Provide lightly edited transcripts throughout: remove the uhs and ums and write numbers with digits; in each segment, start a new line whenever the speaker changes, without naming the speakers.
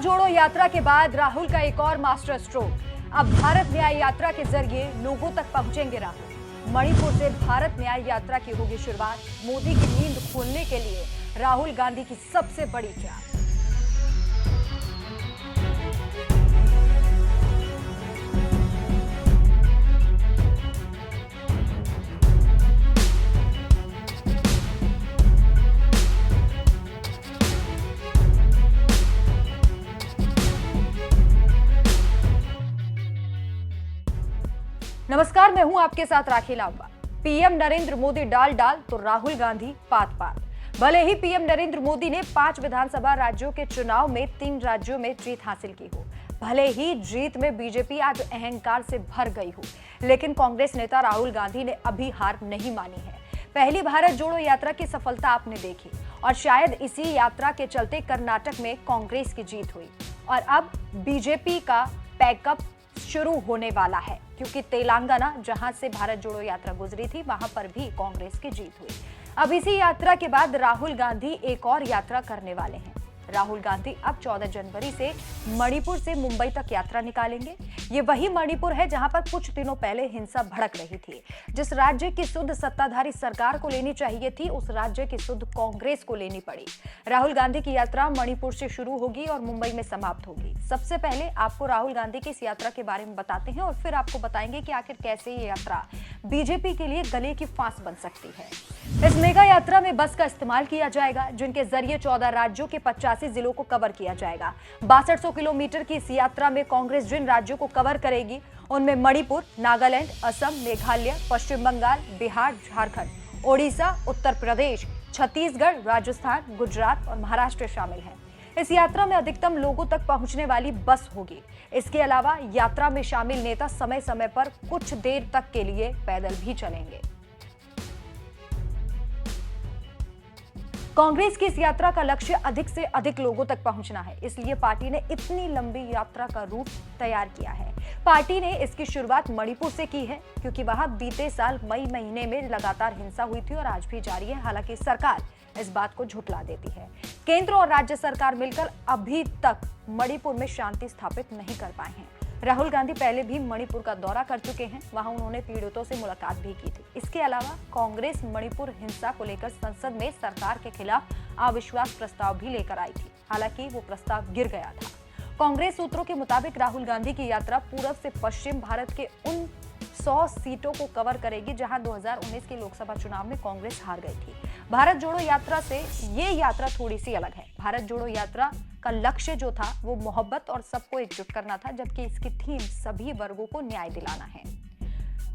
जोड़ो यात्रा के बाद राहुल का एक और मास्टर स्ट्रोक। अब भारत न्याय यात्रा के जरिए लोगों तक पहुंचेंगे राहुल। मणिपुर से भारत न्याय यात्रा की होगी शुरुआत। मोदी की नींद खोलने के लिए राहुल गांधी की सबसे बड़ी चाल। नमस्कार, मैं हूं आपके साथ राखी लांबा। पीएम नरेंद्र मोदी डाल तो राहुल गांधी पात। भले ही पीएम नरेंद्र मोदी ने 5 विधानसभा राज्यों के चुनाव में 3 राज्यों में जीत हासिल की हो, भले ही जीत में बीजेपी आज अहंकार से भर गई हो, लेकिन कांग्रेस नेता राहुल गांधी ने अभी हार नहीं मानी है। पहली भारत जोड़ो यात्रा की सफलता आपने देखी और शायद इसी यात्रा के चलते कर्नाटक में कांग्रेस की जीत हुई और अब बीजेपी का पैकअप शुरू होने वाला है, क्योंकि तेलंगाना जहां से भारत जोड़ो यात्रा गुजरी थी वहां पर भी कांग्रेस की जीत हुई। अब इसी यात्रा के बाद राहुल गांधी एक और यात्रा करने वाले हैं। राहुल गांधी अब 14 जनवरी से मणिपुर से मुंबई तक यात्रा निकालेंगे। ये वही मणिपुर है जहां पर कुछ दिनों पहले हिंसा भड़क रही थी। जिस राज्य की सुध सत्ताधारी सरकार को लेनी चाहिए थी, उस राज्य की सुध कांग्रेस को लेनी पड़ी। राहुल गांधी की यात्रा मणिपुर से शुरू होगी और मुंबई में समाप्त होगी। सबसे पहले आपको राहुल गांधी की इस यात्रा के बारे में बताते हैं और फिर आपको बताएंगे कि आखिर कैसे ये यात्रा बीजेपी के लिए गले की फांस बन सकती है। इस मेगा यात्रा में बस का इस्तेमाल किया जाएगा, जिनके जरिए 14 राज्यों के 85 जिलों को कवर किया जाएगा। 6200 किलोमीटर की इस यात्रा में कांग्रेस जिन राज्यों को कवर करेगी उनमें मणिपुर, नागालैंड, असम, मेघालय, पश्चिम बंगाल, बिहार, झारखंड, ओडिशा, उत्तर प्रदेश, छत्तीसगढ़, राजस्थान, गुजरात और महाराष्ट्र शामिल हैं। इस यात्रा में अधिकतम लोगों तक पहुंचने वाली बस होगी। इसके अलावा यात्रा में शामिल नेता समय समय पर कुछ देर तक के लिए पैदल भी चलेंगे। कांग्रेस की इस यात्रा का लक्ष्य अधिक से अधिक लोगों तक पहुंचना है, इसलिए पार्टी ने इतनी लंबी यात्रा का रूट तैयार किया है। पार्टी ने इसकी शुरुआत मणिपुर से की है, क्योंकि वहां बीते साल मई महीने में लगातार हिंसा हुई थी और आज भी जारी है। हालांकि सरकार इस बात को झुठला देती है। केंद्र और राज्य सरकार मिलकर अभी तक मणिपुर में शांति स्थापित नहीं कर पाए हैं। राहुल गांधी पहले भी मणिपुर का दौरा कर चुके हैं, वहां उन्होंने पीड़ितों से मुलाकात भी की थी। इसके अलावा कांग्रेस मणिपुर हिंसा को लेकर संसद में सरकार के खिलाफ अविश्वास प्रस्ताव भी लेकर आई थी, हालांकि वो प्रस्ताव गिर गया था। कांग्रेस सूत्रों के मुताबिक राहुल गांधी की यात्रा पूर्व से पश्चिम भारत के उन 100 सीटों को कवर करेगी जहां 2019 के लोकसभा चुनाव में कांग्रेस हार गई थी। भारत जोड़ो यात्रा से ये यात्रा थोड़ी सी अलग है। भारत जोड़ो यात्रा का लक्ष्य जो था वो मोहब्बत और सबको एकजुट करना था, जबकि इसकी थीम सभी वर्गों को न्याय दिलाना है।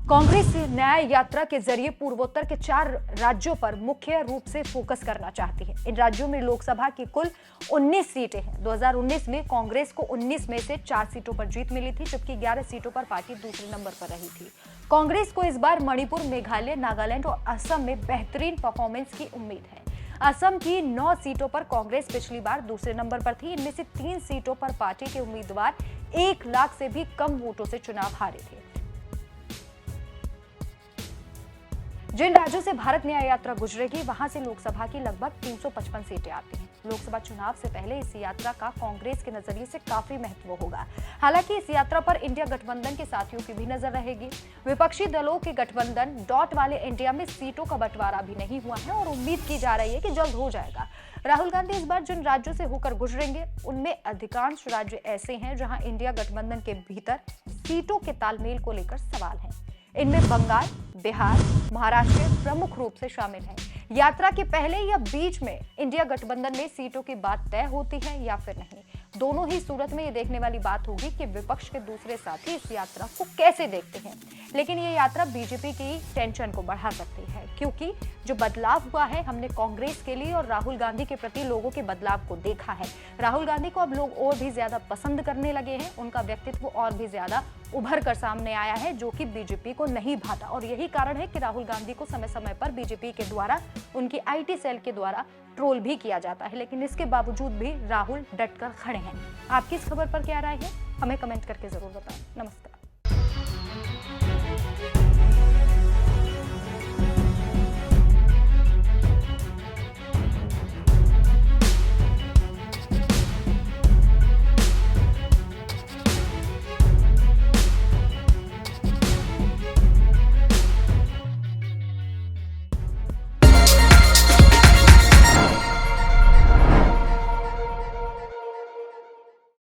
कांग्रेस न्याय यात्रा के जरिए पूर्वोत्तर के 4 राज्यों पर मुख्य रूप से फोकस करना चाहती है। इन राज्यों में लोकसभा की कुल 19 सीटें हैं। 2019 में कांग्रेस को 19 में से 4 सीटों पर जीत मिली थी, जबकि 11 सीटों पर पार्टी दूसरे नंबर पर रही थी। कांग्रेस को इस बार मणिपुर, मेघालय, नागालैंड और असम में बेहतरीन परफॉर्मेंस की उम्मीद है। असम की 9 सीटों पर कांग्रेस पिछली बार दूसरे नंबर पर थी। इनमें से 3 सीटों पर पार्टी के उम्मीदवार 1 लाख से भी कम वोटों से चुनाव हारे थे। जिन राज्यों से भारत न्याय यात्रा गुजरेगी वहां से लोकसभा की लगभग 355 सीटें आती हैं। लोकसभा चुनाव से पहले इस यात्रा का कांग्रेस के नजरिए से काफी महत्व होगा। हालांकि इस यात्रा पर इंडिया गठबंधन के साथियों की भी नजर रहेगी। विपक्षी दलों के गठबंधन डॉट वाले इंडिया में सीटों का बंटवारा भी नहीं हुआ है और उम्मीद की जा रही है कि जल्द हो जाएगा। राहुल गांधी इस बार जिन राज्यों से होकर गुजरेंगे उनमें अधिकांश राज्य ऐसे हैं जहां इंडिया गठबंधन के भीतर सीटों के तालमेल को लेकर सवाल है। इनमें बंगाल, बिहार, महाराष्ट्र प्रमुख रूप से शामिल हैं। यात्रा के पहले या बीच में इंडिया गठबंधन में सीटों की बात तय होती है या फिर नहीं। दोनों ही सूरत में ये देखने वाली बात होगी कि विपक्ष के दूसरे साथी इस यात्रा को कैसे देखते हैं। लेकिन ये यात्रा बीजेपी की टेंशन को बढ़ा सकती है, क्योंकि जो बदलाव हुआ है हमने कांग्रेस के लिए और राहुल गांधी के प्रति लोगों के बदलाव को देखा है। राहुल गांधी को अब लोग और भी ज्यादा पसंद करने लगे हैं। उनका व्यक्तित्व और भी ज्यादा उभर कर सामने आया है, जो कि बीजेपी को नहीं भाता और यही कारण है कि राहुल गांधी को समय समय पर बीजेपी के द्वारा, उनकी आईटी सेल के द्वारा ट्रोल भी किया जाता है। लेकिन इसके बावजूद भी राहुल डटकर खड़े हैं। आपकी इस खबर पर क्या राय है, हमें कमेंट करके जरूर बताएं। नमस्कार।